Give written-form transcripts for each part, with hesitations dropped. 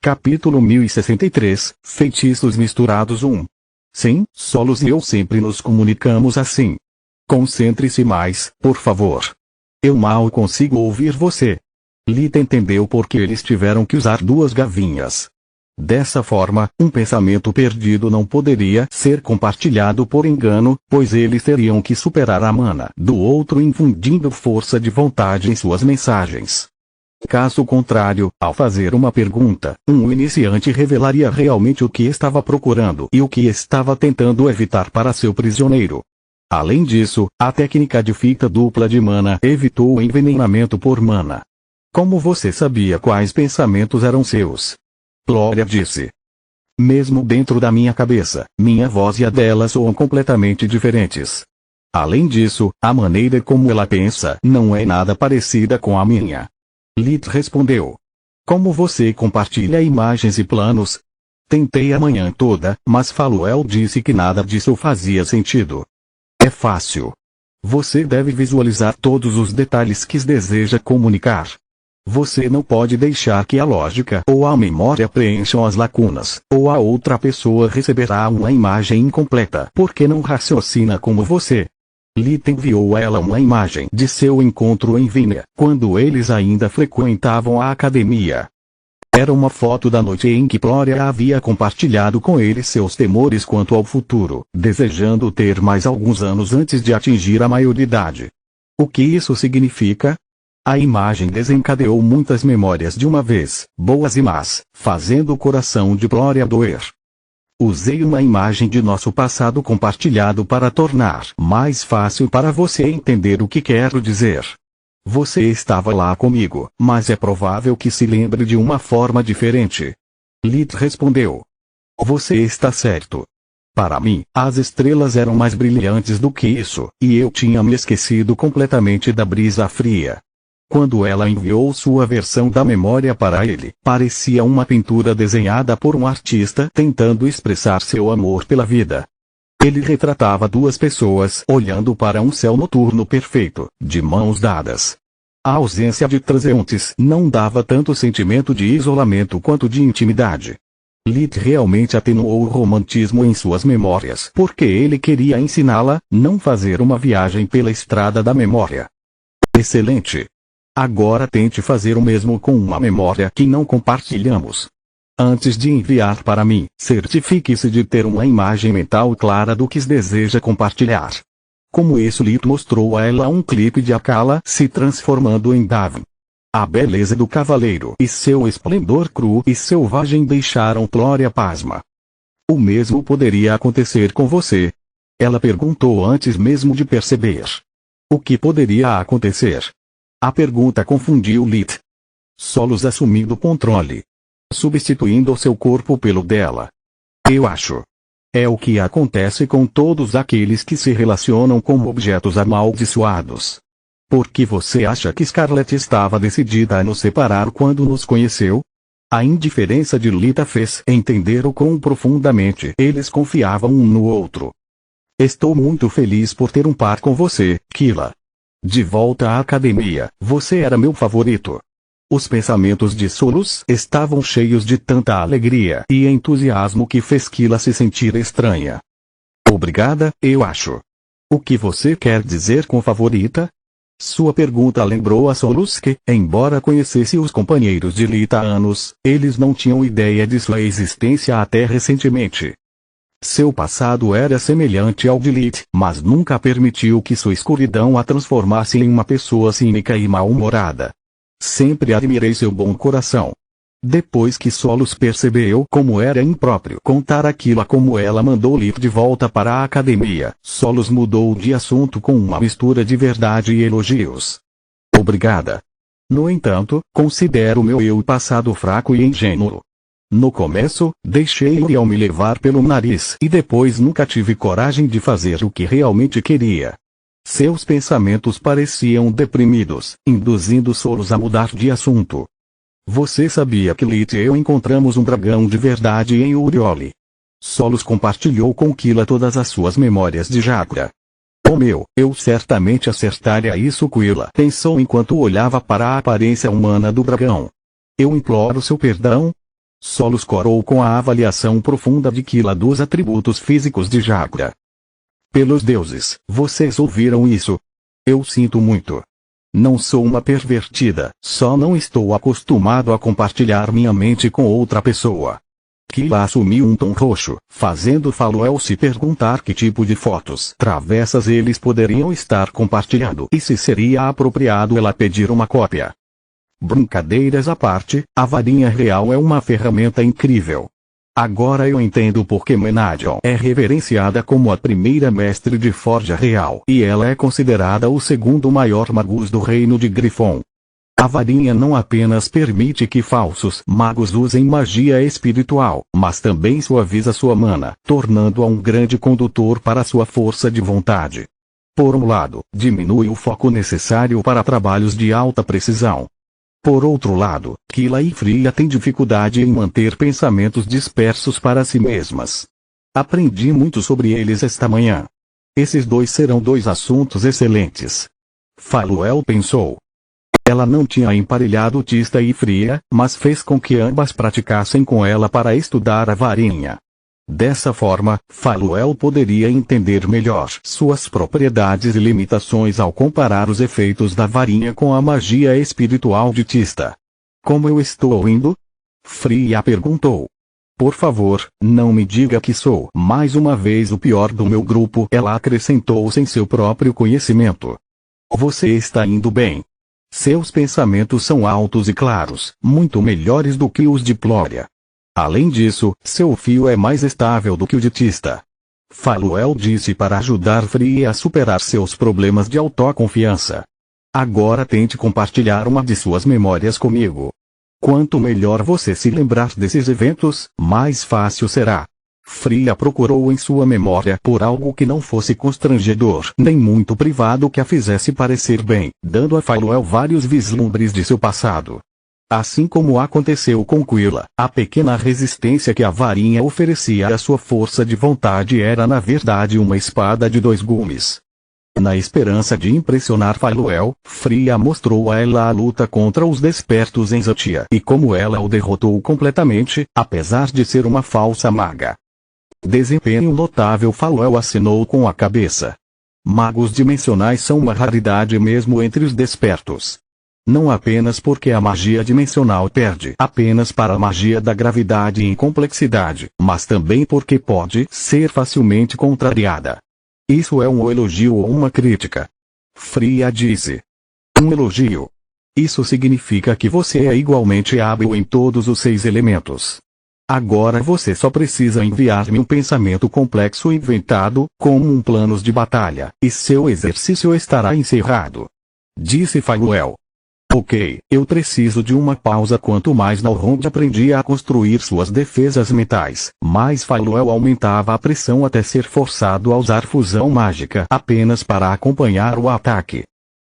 Capítulo 1063, Feitiços Misturados 1. Sim, Solos e eu sempre nos comunicamos assim. Concentre-se mais, por favor. Eu mal consigo ouvir você. Lita entendeu porque eles tiveram que usar duas gavinhas. Dessa forma, um pensamento perdido não poderia ser compartilhado por engano, pois eles teriam que superar a mana do outro infundindo força de vontade em suas mensagens. Caso contrário, ao fazer uma pergunta, um iniciante revelaria realmente o que estava procurando e o que estava tentando evitar para seu prisioneiro. Além disso, a técnica de fita dupla de mana evitou o envenenamento por mana. Como você sabia quais pensamentos eram seus? Gloria disse. Mesmo dentro da minha cabeça, minha voz e a dela soam completamente diferentes. Além disso, a maneira como ela pensa não é nada parecida com a minha. Lit respondeu. Como você compartilha imagens e planos? Tentei a manhã toda, mas Faluel disse que nada disso fazia sentido. É fácil. Você deve visualizar todos os detalhes que deseja comunicar. Você não pode deixar que a lógica ou a memória preencham as lacunas, ou a outra pessoa receberá uma imagem incompleta porque não raciocina como você. Lita enviou a ela uma imagem de seu encontro em Vinea, quando eles ainda frequentavam a academia. Era uma foto da noite em que Gloria havia compartilhado com ele seus temores quanto ao futuro, desejando ter mais alguns anos antes de atingir a maioridade. O que isso significa? A imagem desencadeou muitas memórias de uma vez, boas e más, fazendo o coração de Gloria doer. Usei uma imagem de nosso passado compartilhado para tornar mais fácil para você entender o que quero dizer. Você estava lá comigo, mas é provável que se lembre de uma forma diferente. Lit respondeu. Você está certo. Para mim, as estrelas eram mais brilhantes do que isso, e eu tinha me esquecido completamente da brisa fria. Quando ela enviou sua versão da memória para ele, parecia uma pintura desenhada por um artista tentando expressar seu amor pela vida. Ele retratava duas pessoas olhando para um céu noturno perfeito, de mãos dadas. A ausência de transeuntes não dava tanto sentimento de isolamento quanto de intimidade. Lit realmente atenuou o romantismo em suas memórias porque ele queria ensiná-la a não fazer uma viagem pela estrada da memória. Excelente! Agora tente fazer o mesmo com uma memória que não compartilhamos. Antes de enviar para mim, certifique-se de ter uma imagem mental clara do que deseja compartilhar. Como isso, Lit mostrou a ela um clipe de Akala se transformando em Davin. A beleza do cavaleiro e seu esplendor cru e selvagem deixaram Gloria pasma. O mesmo poderia acontecer com você? Ela perguntou antes mesmo de perceber. O que poderia acontecer? A pergunta confundiu Lit. Solos assumindo o controle. Substituindo seu corpo pelo dela. Eu acho. É o que acontece com todos aqueles que se relacionam com objetos amaldiçoados. Por que você acha que Scarlet estava decidida a nos separar quando nos conheceu? A indiferença de Lita fez entender o quão profundamente eles confiavam um no outro. Estou muito feliz por ter um par com você, Kila. De volta à academia, você era meu favorito. Os pensamentos de Solos estavam cheios de tanta alegria e entusiasmo que fez Kila se sentir estranha. Obrigada, eu acho. O que você quer dizer com favorita? Sua pergunta lembrou a Solos que, embora conhecesse os companheiros de Lita há anos, eles não tinham ideia de sua existência até recentemente. Seu passado era semelhante ao de Lit, mas nunca permitiu que sua escuridão a transformasse em uma pessoa cínica e mal-humorada. Sempre admirei seu bom coração. Depois que Solos percebeu como era impróprio contar aquilo a como ela mandou Lit de volta para a academia, Solos mudou de assunto com uma mistura de verdade e elogios. Obrigada. No entanto, considero meu eu passado fraco e ingênuo. No começo, deixei Uriel me levar pelo nariz e depois nunca tive coragem de fazer o que realmente queria. Seus pensamentos pareciam deprimidos, induzindo Solos a mudar de assunto. Você sabia que Lit e eu encontramos um dragão de verdade em Uriel? Solos compartilhou com Kila todas as suas memórias de Jagra. Oh meu, eu certamente acertaria isso, Kila pensou enquanto olhava para a aparência humana do dragão. Eu imploro seu perdão? Solos corou com a avaliação profunda de Kila dos atributos físicos de Jagra. Pelos deuses, vocês ouviram isso? Eu sinto muito. Não sou uma pervertida, só não estou acostumado a compartilhar minha mente com outra pessoa. Kila assumiu um tom roxo, fazendo Faluel se perguntar que tipo de fotos travessas eles poderiam estar compartilhando e se seria apropriado ela pedir uma cópia. Brincadeiras à parte, a varinha real é uma ferramenta incrível. Agora eu entendo por que Menadion é reverenciada como a primeira mestre de forja real e ela é considerada o segundo maior magus do reino de Grifon. A varinha não apenas permite que falsos magos usem magia espiritual, mas também suaviza sua mana, tornando-a um grande condutor para sua força de vontade. Por um lado, diminui o foco necessário para trabalhos de alta precisão. Por outro lado, Kila e Fria têm dificuldade em manter pensamentos dispersos para si mesmas. Aprendi muito sobre eles esta manhã. Esses dois serão dois assuntos excelentes. Faluel pensou. Ela não tinha emparelhado Tista e Fria, mas fez com que ambas praticassem com ela para estudar a varinha. Dessa forma, Faluel poderia entender melhor suas propriedades e limitações ao comparar os efeitos da varinha com a magia espiritual de Tista. Como eu estou indo? Fria perguntou. Por favor, não me diga que sou mais uma vez o pior do meu grupo, ela acrescentou sem seu próprio conhecimento. Você está indo bem. Seus pensamentos são altos e claros, muito melhores do que os de Plória. Além disso, seu fio é mais estável do que o de Tista. Faluel disse para ajudar Fria a superar seus problemas de autoconfiança. Agora tente compartilhar uma de suas memórias comigo. Quanto melhor você se lembrar desses eventos, mais fácil será. Fria procurou em sua memória por algo que não fosse constrangedor, nem muito privado que a fizesse parecer bem, dando a Faluel vários vislumbres de seu passado. Assim como aconteceu com Quilla, a pequena resistência que a varinha oferecia à sua força de vontade era na verdade uma espada de 2 gumes. Na esperança de impressionar Faluel, Fria mostrou a ela a luta contra os despertos em Zatia e como ela o derrotou completamente, apesar de ser uma falsa maga. Desempenho notável, Faluel assinou com a cabeça. Magos dimensionais são uma raridade mesmo entre os despertos. Não apenas porque a magia dimensional perde apenas para a magia da gravidade em complexidade, mas também porque pode ser facilmente contrariada. Isso é um elogio ou uma crítica? Fria disse. Um elogio. Isso significa que você é igualmente hábil em todos os 6 elementos. Agora você só precisa enviar-me um pensamento complexo inventado, como um plano de batalha, e seu exercício estará encerrado. Disse Faluel. Ok, eu preciso de uma pausa. Quanto mais Nalrond aprendia a construir suas defesas mentais, mais Faluel aumentava a pressão até ser forçado a usar fusão mágica apenas para acompanhar o ataque.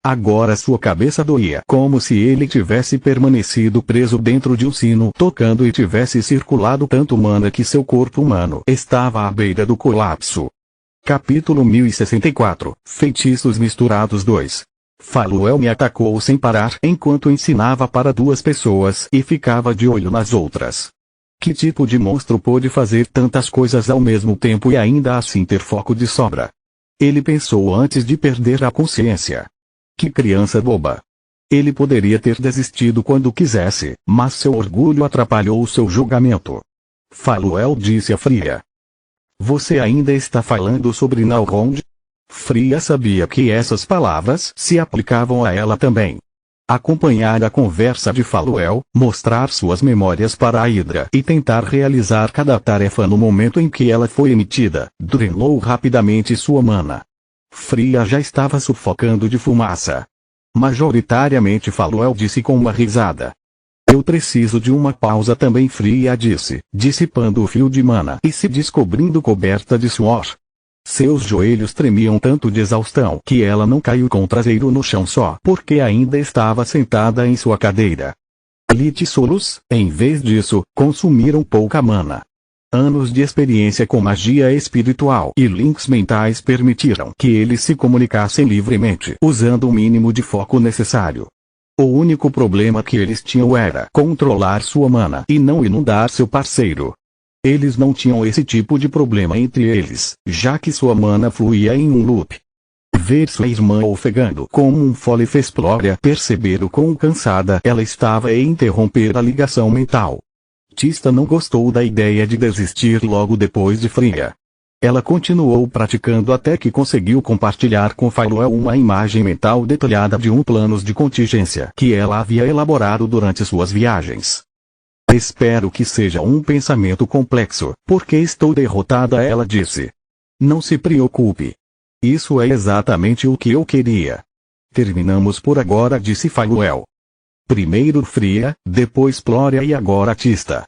Agora sua cabeça doía como se ele tivesse permanecido preso dentro de um sino tocando e tivesse circulado tanto mana que seu corpo humano estava à beira do colapso. Capítulo 1064, Feitiços Misturados 2. Faluel me atacou sem parar enquanto ensinava para 2 pessoas e ficava de olho nas outras. Que tipo de monstro pôde fazer tantas coisas ao mesmo tempo e ainda assim ter foco de sobra? Ele pensou antes de perder a consciência. Que criança boba. Ele poderia ter desistido quando quisesse, mas seu orgulho atrapalhou seu julgamento. Faluel disse a Fria. Você ainda está falando sobre Nalrond? Fria sabia que essas palavras se aplicavam a ela também. Acompanhar a conversa de Faluel, mostrar suas memórias para a Hidra e tentar realizar cada tarefa no momento em que ela foi emitida, drenou rapidamente sua mana. Fria já estava sufocando de fumaça. Majoritariamente Faluel disse com uma risada. Eu preciso de uma pausa também, Fria disse, dissipando o fio de mana e se descobrindo coberta de suor. Seus joelhos tremiam tanto de exaustão que ela não caiu com o traseiro no chão só porque ainda estava sentada em sua cadeira. Litsolos, em vez disso, consumiram pouca mana. Anos de experiência com magia espiritual e links mentais permitiram que eles se comunicassem livremente usando o mínimo de foco necessário. O único problema que eles tinham era controlar sua mana e não inundar seu parceiro. Eles não tinham esse tipo de problema entre eles, já que sua mana fluía em um loop. Ver sua irmã ofegando como um fole fez Flória perceber o quão cansada ela estava e interromper a ligação mental. Tista não gostou da ideia de desistir logo depois de Fria. Ela continuou praticando até que conseguiu compartilhar com Faluel uma imagem mental detalhada de um plano de contingência que ela havia elaborado durante suas viagens. Espero que seja um pensamento complexo, porque estou derrotada, ela disse. Não se preocupe. Isso é exatamente o que eu queria. Terminamos por agora, disse Faluel. Primeiro Fria, depois Flória e agora Tista.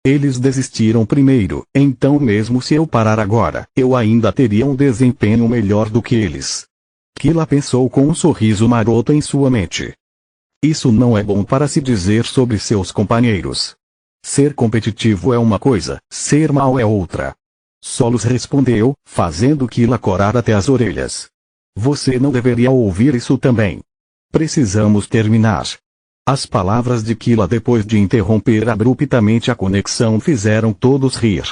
Eles desistiram primeiro, então mesmo se eu parar agora, eu ainda teria um desempenho melhor do que eles. Kila pensou com um sorriso maroto em sua mente. Isso não é bom para se dizer sobre seus companheiros. Ser competitivo é uma coisa, ser mau é outra. Solos respondeu, fazendo Kila corar até as orelhas. Você não deveria ouvir isso também. Precisamos terminar. As palavras de Kila depois de interromper abruptamente a conexão fizeram todos rir.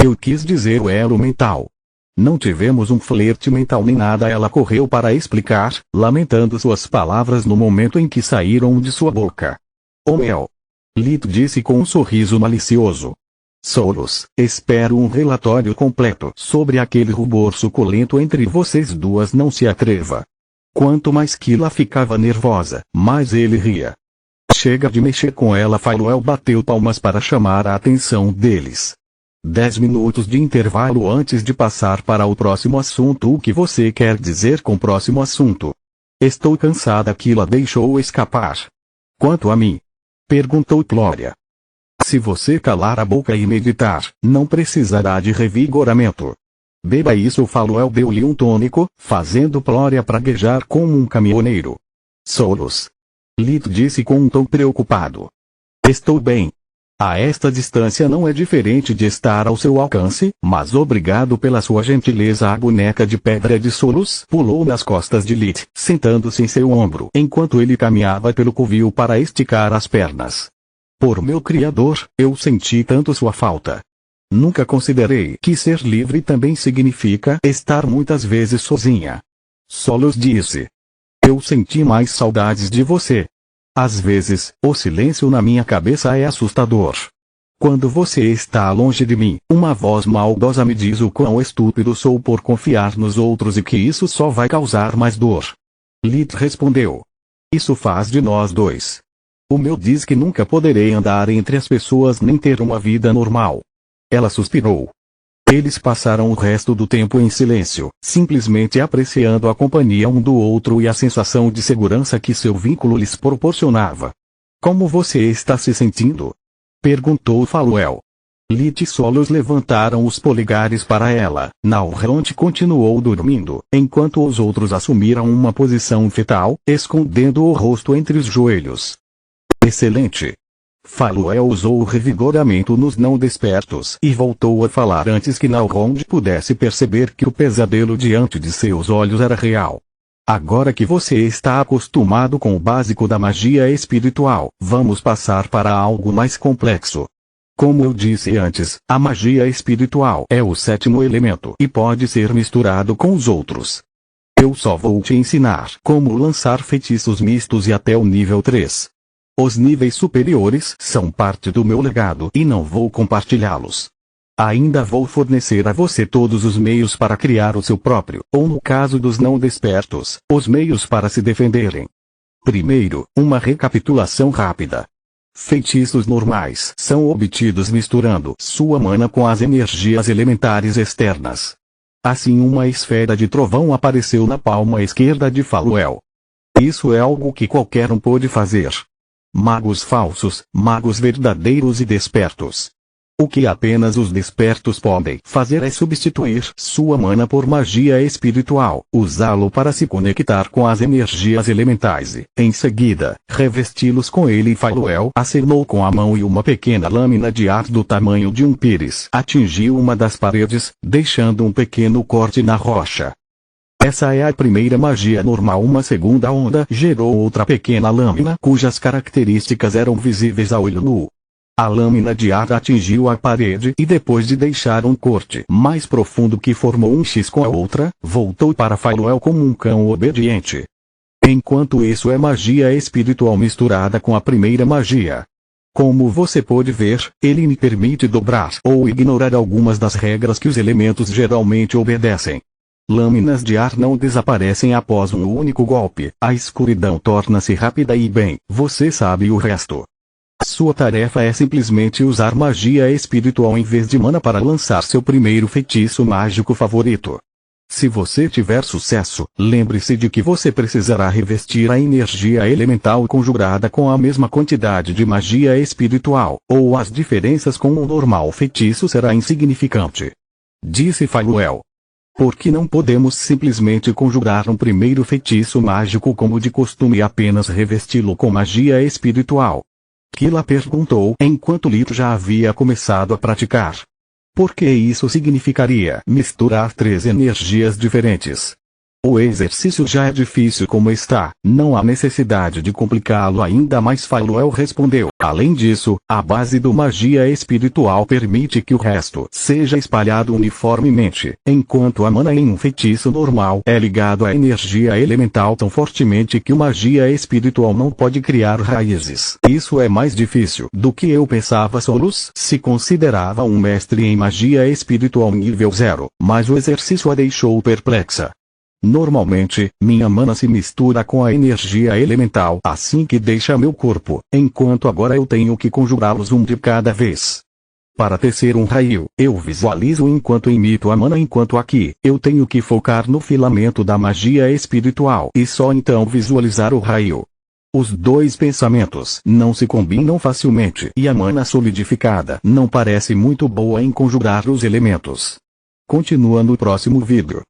Eu quis dizer o elo mental. Não tivemos um flerte mental nem nada, ela correu para explicar, lamentando suas palavras no momento em que saíram de sua boca. Oh mel! Lito disse com um sorriso malicioso. Solos, espero um relatório completo sobre aquele rubor suculento entre vocês duas, não se atreva. Quanto mais Kila ficava nervosa, mais ele ria. Chega de mexer com ela, Faluel bateu palmas para chamar a atenção deles. 10 minutos de intervalo antes de passar para o próximo assunto. O que você quer dizer com próximo assunto? Estou cansada, Kila deixou escapar. Quanto a mim? Perguntou Flória. Se você calar a boca e meditar, não precisará de revigoramento. Beba isso, Faluel deu-lhe um tônico, fazendo Flória praguejar como um caminhoneiro. Solos. Lito disse com um tom preocupado. Estou bem. A esta distância não é diferente de estar ao seu alcance, mas obrigado pela sua gentileza. A boneca de pedra de Solos pulou nas costas de Lit, sentando-se em seu ombro enquanto ele caminhava pelo covil para esticar as pernas. Por meu criador, eu senti tanto sua falta. Nunca considerei que ser livre também significa estar muitas vezes sozinha. Solos disse. Eu senti mais saudades de você. Às vezes, o silêncio na minha cabeça é assustador. Quando você está longe de mim, uma voz maldosa me diz o quão estúpido sou por confiar nos outros e que isso só vai causar mais dor. Lit respondeu. Isso faz de nós dois. O meu diz que nunca poderei andar entre as pessoas nem ter uma vida normal. Ela suspirou. Eles passaram o resto do tempo em silêncio, simplesmente apreciando a companhia um do outro e a sensação de segurança que seu vínculo lhes proporcionava. Como você está se sentindo? Perguntou Faluel. Lit e Solos levantaram os polegares para ela. Nalront continuou dormindo, enquanto os outros assumiram uma posição fetal, escondendo o rosto entre os joelhos. Excelente! Faluel usou o revigoramento nos não despertos e voltou a falar antes que Nalrond pudesse perceber que o pesadelo diante de seus olhos era real. Agora que você está acostumado com o básico da magia espiritual, vamos passar para algo mais complexo. Como eu disse antes, a magia espiritual é o sétimo elemento e pode ser misturado com os outros. Eu só vou te ensinar como lançar feitiços mistos e até o nível 3. Os níveis superiores são parte do meu legado e não vou compartilhá-los. Ainda vou fornecer a você todos os meios para criar o seu próprio, ou no caso dos não despertos, os meios para se defenderem. Primeiro, uma recapitulação rápida. Feitiços normais são obtidos misturando sua mana com as energias elementares externas. Assim, uma esfera de trovão apareceu na palma esquerda de Faluel. Isso é algo que qualquer um pode fazer. Magos falsos, magos verdadeiros e despertos. O que apenas os despertos podem fazer é substituir sua mana por magia espiritual, usá-lo para se conectar com as energias elementais e, em seguida, revesti-los com ele. Faluel acenou com a mão e uma pequena lâmina de ar do tamanho de um pires atingiu uma das paredes, deixando um pequeno corte na rocha. Essa é a primeira magia normal. Uma segunda onda gerou outra pequena lâmina cujas características eram visíveis a olho nu. A lâmina de ar atingiu a parede e depois de deixar um corte mais profundo que formou um X com a outra, voltou para Faluel como um cão obediente. Enquanto isso é magia espiritual misturada com a primeira magia. Como você pode ver, ele me permite dobrar ou ignorar algumas das regras que os elementos geralmente obedecem. Lâminas de ar não desaparecem após um único golpe, a escuridão torna-se rápida e bem, você sabe o resto. Sua tarefa é simplesmente usar magia espiritual em vez de mana para lançar seu primeiro feitiço mágico favorito. Se você tiver sucesso, lembre-se de que você precisará revestir a energia elemental conjurada com a mesma quantidade de magia espiritual, ou as diferenças com o normal feitiço será insignificante. Disse Faluel. Por que não podemos simplesmente conjurar um primeiro feitiço mágico como de costume e apenas revesti-lo com magia espiritual? Kila perguntou enquanto Lito já havia começado a praticar. Porque isso significaria misturar 3 energias diferentes. O exercício já é difícil como está, não há necessidade de complicá-lo ainda mais. Faluel respondeu. Além disso, a base do magia espiritual permite que o resto seja espalhado uniformemente, enquanto a mana em um feitiço normal é ligado à energia elemental tão fortemente que o magia espiritual não pode criar raízes. Isso é mais difícil do que eu pensava. Solus se considerava um mestre em magia espiritual nível 0, mas o exercício a deixou perplexa. Normalmente, minha mana se mistura com a energia elemental assim que deixa meu corpo, enquanto agora eu tenho que conjurá-los um de cada vez. Para tecer um raio, eu visualizo enquanto imito a mana, enquanto aqui, eu tenho que focar no filamento da magia espiritual e só então visualizar o raio. Os dois pensamentos não se combinam facilmente e a mana solidificada não parece muito boa em conjurar os elementos. Continua no próximo vídeo.